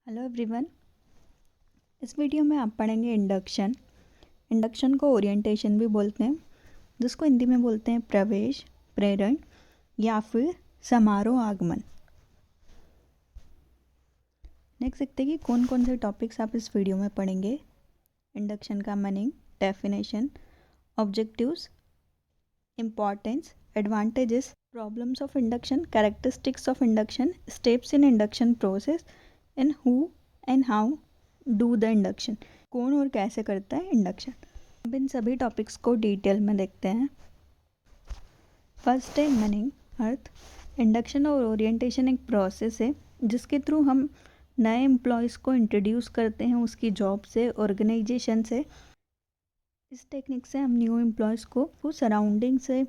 Hello everyone. इस video में आप पढ़ेंगे इंडक्शन। इंडक्शन को ओरिएंटेशन भी बोलते हैं, जिसको हिंदी में बोलते हैं प्रवेश, प्रेरण या फिर समारोह आगमन। नेक्स्ट देखते हैं कि कौन कौन से टॉपिक्स आप इस वीडियो में पढ़ेंगे। इंडक्शन का meaning, definition, objectives, importance, advantages, problems of induction, characteristics of induction, steps in induction process and who and how do the induction. कौन और कैसे करता है इंडक्शन। अब इन सभी टॉपिक्स को डिटेल में देखते हैं। फर्स्ट है मीनिंग, अर्थ। इंडक्शन और ओरिएंटेशन एक प्रोसेस है जिसके थ्रू हम नए एम्प्लॉयज़ को इंट्रोड्यूस करते हैं उसकी जॉब से, ऑर्गेनाइजेशन से। इस टेक्निक से हम न्यू एम्प्लॉयज़ को वो सराउंडिंग से,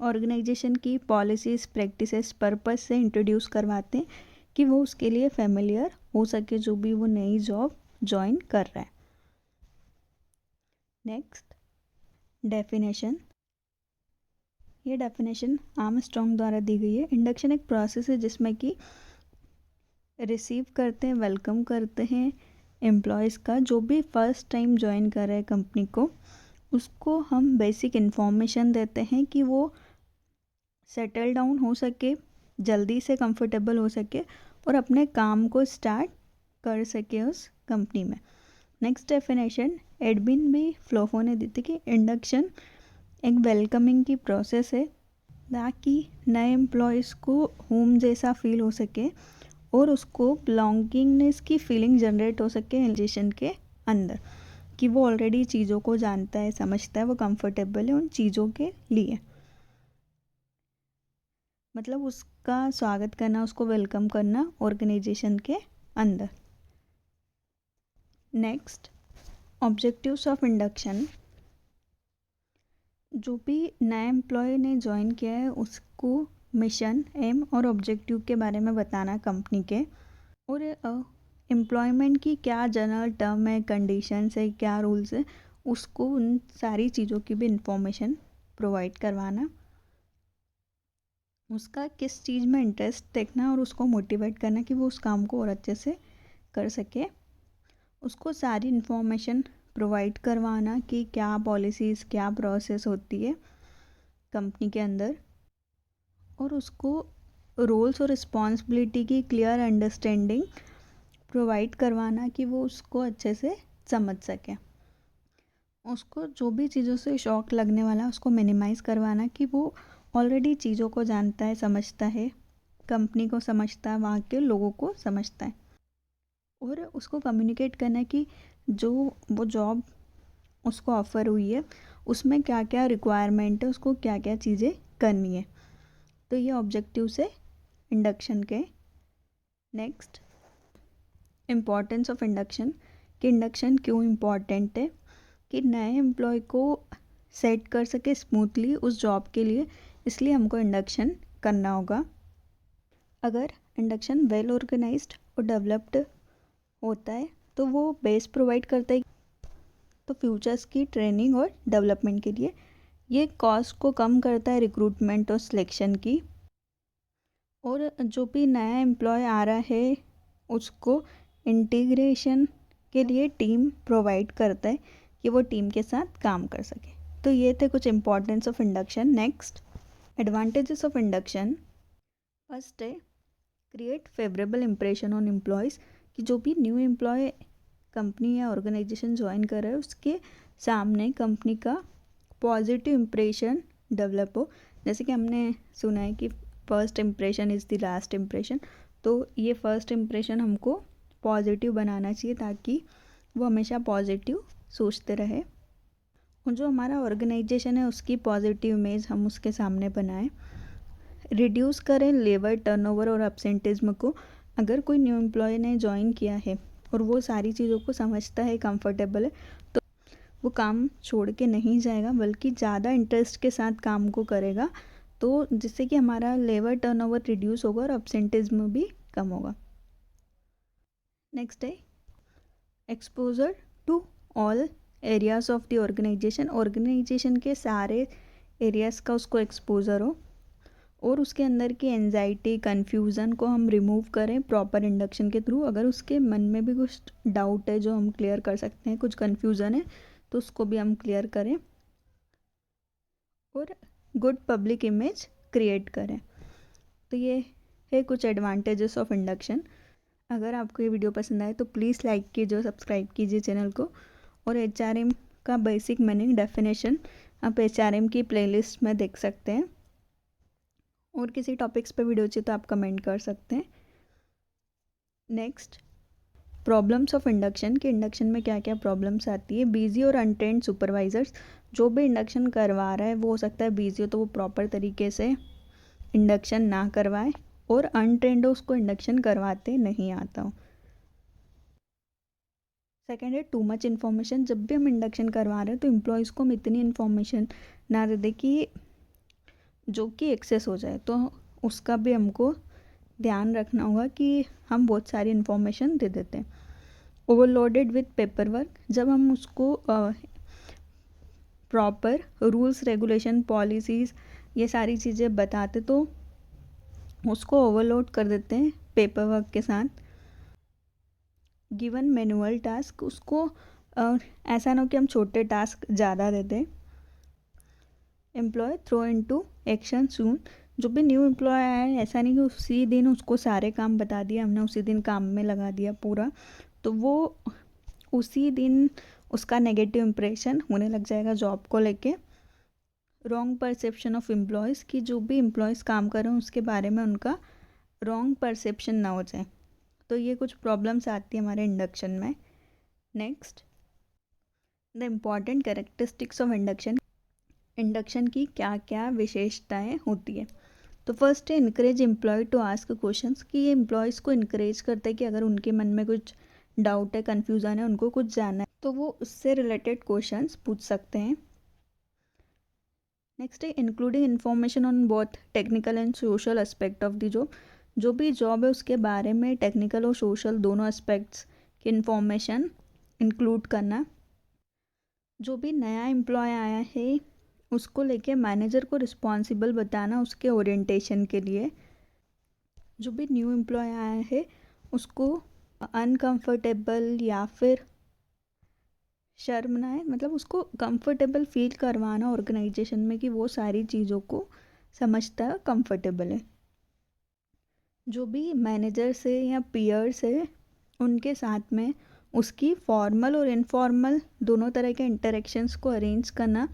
ऑर्गेनाइजेशन की पॉलिसीज़, प्रैक्टिसेस, पर्पस से इंट्रोड्यूस करवाते हैं कि वो उसके लिए फेमिलियर हो सके जो भी वो नई जॉब ज्वाइन कर रहा है। Next, definition. ये डेफिनेशन आर्मस्ट्रॉन्ग द्वारा दी गई है। इंडक्शन एक प्रोसेस है जिसमें कि रिसीव करते हैं, वेलकम करते हैं एम्प्लॉयज़ का, जो भी फर्स्ट टाइम ज्वाइन कर रहे हैं कंपनी को, उसको हम बेसिक इन्फॉर्मेशन देते हैं कि वो सेटल डाउन हो सके, जल्दी से कंफर्टेबल हो सके और अपने काम को स्टार्ट कर सके उस कंपनी में। नेक्स्ट डेफिनेशन एडमिन भी फ्लोफो ने दी थी कि इंडक्शन एक वेलकमिंग की प्रोसेस है ताकि नए एम्प्लॉयज़ को होम जैसा फील हो सके और उसको बिलोंगिंगनेस की फीलिंग जनरेट हो सके ऑर्गेनाइजेशन के अंदर, कि वो ऑलरेडी चीज़ों को जानता है, समझता है, वो कंफर्टेबल है उन चीज़ों के लिए। मतलब उसका स्वागत करना, उसको वेलकम करना ऑर्गेनाइजेशन के अंदर। Next, objectives of induction. जो भी नया एम्प्लॉय ने ज्वाइन किया है उसको मिशन, एम और ऑब्जेक्टिव के बारे में बताना कंपनी के, और एम्प्लॉयमेंट की क्या जनरल टर्म है, कंडीशंस है, क्या रूल्स है, उसको उन सारी चीज़ों की भी इंफॉर्मेशन प्रोवाइड करवाना। उसका किस चीज़ में इंटरेस्ट देखना और उसको मोटिवेट करना कि वो उस काम को और अच्छे से कर सके। उसको सारी इन्फॉर्मेशन प्रोवाइड करवाना कि क्या पॉलिसीज़, क्या प्रोसेस होती है कंपनी के अंदर, और उसको रोल्स और रिस्पॉन्सिबिलिटी की क्लियर अंडरस्टैंडिंग प्रोवाइड करवाना कि वो उसको अच्छे से समझ सके। उसको जो भी चीज़ों से शौक लगने वाला उसको मिनिमाइज़ करवाना कि वो ऑलरेडी चीज़ों को जानता है, समझता है, कंपनी को समझता है, वहाँ के लोगों को समझता है, और उसको कम्युनिकेट करना कि जो वो जॉब उसको ऑफ़र हुई है उसमें क्या क्या रिक्वायरमेंट है, उसको क्या क्या चीज़ें करनी है। तो ये ऑब्जेक्टिव्स है इंडक्शन के। नेक्स्ट, इम्पॉर्टेंस ऑफ इंडक्शन, कि इंडक्शन क्यों इम्पॉर्टेंट है, कि नए एम्प्लॉय को सेट कर सके स्मूथली उस जॉब के लिए, इसलिए हमको इंडक्शन करना होगा। अगर इंडक्शन वेल ऑर्गेनाइज्ड और डेवलप्ड होता है तो वो बेस प्रोवाइड करता है तो फ्यूचर्स की ट्रेनिंग और डेवलपमेंट के लिए। ये कॉस्ट को कम करता है रिक्रूटमेंट और सिलेक्शन की, और जो भी नया एम्प्लॉय आ रहा है उसको इंटीग्रेशन के लिए टीम प्रोवाइड करता है कि वो टीम के साथ काम कर सके। तो ये थे कुछ importance of induction. Next, advantages of induction. First है create favourable impression on employees, कि जो भी न्यू एम्प्लॉय कंपनी या ऑर्गेनाइजेशन ज्वाइन कर रहा है उसके सामने कंपनी का पॉजिटिव इम्प्रेशन डेवलप हो। जैसे कि हमने सुना है कि first impression is the last impression, तो ये फर्स्ट इम्प्रेशन हमको पॉजिटिव बनाना चाहिए ताकि वो हमेशा पॉजिटिव सोचते रहे, और जो हमारा ऑर्गेनाइजेशन है उसकी पॉजिटिव इमेज हम उसके सामने बनाएं। रिड्यूस करें लेबर टर्नओवर और एब्सेंटिज्म को। अगर कोई न्यू एम्प्लॉय ने ज्वाइन किया है और वो सारी चीज़ों को समझता है, कंफर्टेबल है, तो वो काम छोड़ के नहीं जाएगा बल्कि ज़्यादा इंटरेस्ट के साथ काम को करेगा, तो जिससे कि हमारा लेबर टर्नओवर रिड्यूस होगा और एब्सेंटिज्म भी कम होगा। नेक्स्ट है exposure to all areas of the organisation. Organisation के सारे एरियाज़ का उसको एक्सपोजर हो, और उसके अंदर की एंजाइटी कन्फ्यूज़न को हम रिमूव करें प्रॉपर इंडक्शन के थ्रू। अगर उसके मन में भी कुछ डाउट है जो हम क्लियर कर सकते हैं, कुछ कन्फ्यूज़न है तो उसको भी हम क्लियर करें और गुड पब्लिक इमेज क्रिएट करें। तो ये है कुछ एडवांटेजेस ऑफ इंडक्शन। अगर आपको ये वीडियो पसंद आए तो प्लीज़ लाइक कीजिए और सब्सक्राइब कीजिए चैनल को। और HRM का बेसिक मीनिंग डेफिनेशन आप HRM की प्लेलिस्ट में देख सकते हैं। और किसी टॉपिक्स पे वीडियो चाहिए तो आप कमेंट कर सकते हैं। नेक्स्ट, प्रॉब्लम्स ऑफ इंडक्शन कि इंडक्शन में क्या क्या प्रॉब्लम्स आती है। बिजी और अनट्रेंड सुपरवाइजर्स, जो भी इंडक्शन करवा रहा है वो हो सकता है बिजी हो तो वो प्रॉपर तरीके से इंडक्शन ना करवाए, और अनट्रेंड हो उसको इंडक्शन करवाते नहीं आता हो। सेकेंड है टू मच इन्फॉर्मेशन, जब भी हम इंडक्शन करवा रहे हैं तो एम्प्लॉयज़ को हम इतनी इन्फॉर्मेशन ना दे दें कि जो कि एक्सेस हो जाए, तो उसका भी हमको ध्यान रखना होगा कि हम बहुत सारी इन्फॉर्मेशन दे देते हैं। ओवरलोडेड विथ पेपर वर्क, जब हम उसको प्रॉपर रूल्स रेगुलेशन पॉलिसीज़ ये सारी चीज़ें बताते तो उसको ओवरलोड कर देते हैं पेपर वर्क के साथ। गिवन मैनुअल टास्क, उसको ऐसा ना हो कि हम छोटे टास्क ज़्यादा दे दें। एम्प्लॉय थ्रो इनटू एक्शन सून, जो भी न्यू एम्प्लॉय आया है ऐसा नहीं कि उसी दिन उसको सारे काम बता दिया हमने, उसी दिन काम में लगा दिया पूरा, तो वो उसी दिन उसका नेगेटिव इम्प्रेशन होने लग जाएगा जॉब को लेके। रॉन्ग परसेप्शन ऑफ एम्प्लॉयज़, कि जो भी एम्प्लॉयज़ काम कर रहे हैं उसके बारे में उनका रॉन्ग परसेप्शन ना हो जाए। तो ये कुछ प्रॉब्लम्स आती है हमारे इंडक्शन में। Next, the important characteristics of induction, induction की क्या क्या विशेषताएं होती है। तो फर्स्ट है encourage employ to ask questions, कि ये एम्प्लॉयज़ को इनकरेज करता है कि अगर उनके मन में कुछ डाउट है, कन्फ्यूज़न है, उनको कुछ जानना है तो वो उससे रिलेटेड क्वेश्चंस पूछ सकते हैं। नेक्स्ट है including information on both technical and social aspect of the job, जो भी जॉब है उसके बारे में टेक्निकल और सोशल दोनों एस्पेक्ट्स की इन्फॉर्मेशन इंक्लूड करना। जो भी नया एम्प्लॉय आया है उसको लेके मैनेजर को रिस्पॉन्सिबल बताना उसके ओरिएंटेशन के लिए। जो भी न्यू एम्प्लॉय आया है उसको अनकंफर्टेबल या फिर शर्म ना है, मतलब उसको कंफर्टेबल फील करवाना ऑर्गेनाइजेशन में कि वो सारी चीज़ों को समझता है, कंफर्टेबल है। जो भी मैनेजर से या पीयर से उनके साथ में उसकी फॉर्मल और इनफॉर्मल दोनों तरह के इंटरेक्शंस को अरेंज करना।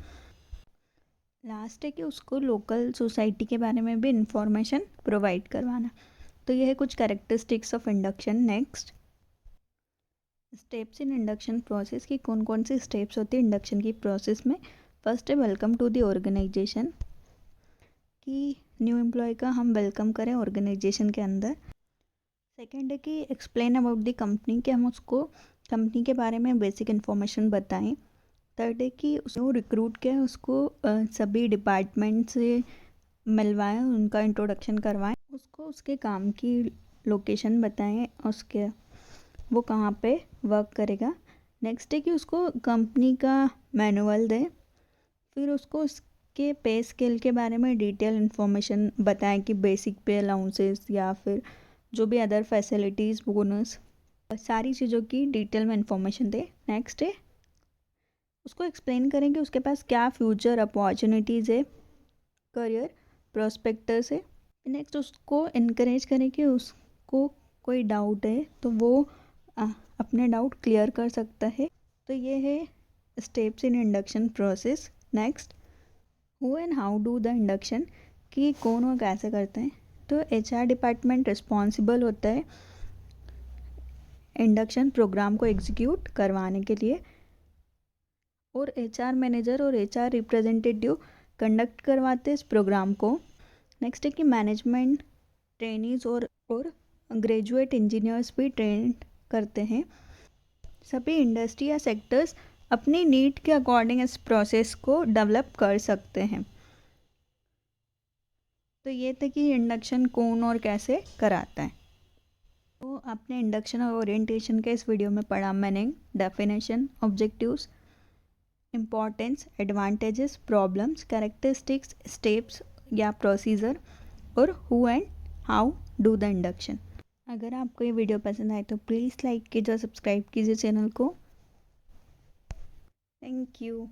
लास्ट है कि उसको लोकल सोसाइटी के बारे में भी इंफॉर्मेशन प्रोवाइड करवाना। तो ये है कुछ characteristics of induction. Next, steps in induction process, की कौन कौन सी स्टेप्स होती है इंडक्शन की प्रोसेस में। फर्स्ट है वेलकम टू द ऑर्गेनाइजेशन, कि न्यू एम्प्लॉय का हम वेलकम करें ऑर्गेनाइजेशन के अंदर। सेकेंड है कि एक्सप्लेन अबाउट द कंपनी, कि हम उसको कंपनी के बारे में बेसिक इन्फॉर्मेशन बताएं। थर्ड है कि उसको रिक्रूट किया उसको सभी डिपार्टमेंट से मिलवाएं, उनका इंट्रोडक्शन करवाएं, उसको उसके काम की लोकेशन बताएं, उसके वो कहाँ पे वर्क करेगा। नेक्स्ट है कि उसको कंपनी का मैनुअल दें, फिर उसको उसके पे स्केल के बारे में डिटेल इन्फॉर्मेशन बताएं कि बेसिक पे अलाउंसेस या फिर जो भी अदर फैसिलिटीज़ बोनस सारी चीज़ों की डिटेल में इन्फॉर्मेशन दें। नेक्स्ट है उसको एक्सप्लेन करें कि उसके पास क्या फ्यूचर अपॉर्चुनिटीज़ है, करियर प्रोस्पेक्टस है। नेक्स्ट उसको इनकरेज करें कि उसको कोई डाउट है तो वो अपने डाउट क्लियर कर सकता है। तो ये है steps in induction process. Next, who and how do the induction, कि कौन और कैसे करते हैं। तो HR डिपार्टमेंट रिस्पॉन्सिबल होता है इंडक्शन प्रोग्राम को एग्जीक्यूट करवाने के लिए, और HR मैनेजर और HR रिप्रेजेंटेटिव कंडक्ट करवाते हैं इस प्रोग्राम को। नेक्स्ट है कि मैनेजमेंट ट्रेनीज और ग्रेजुएट इंजीनियर्स भी ट्रेन करते हैं। सभी इंडस्ट्री या सेक्टर्स अपनी नीड के अकॉर्डिंग इस प्रोसेस को डेवलप कर सकते हैं। तो ये था कि इंडक्शन कौन और कैसे कराता है। तो आपने इंडक्शन और ओरिएंटेशन के इस वीडियो में पढ़ा meaning, definition, objectives, importance, advantages, problems, characteristics, steps या प्रोसीजर, और who and how do the induction. अगर आपको ये वीडियो पसंद आए तो प्लीज़ लाइक कीजिए, सब्सक्राइब कीजिए चैनल को। Thank you.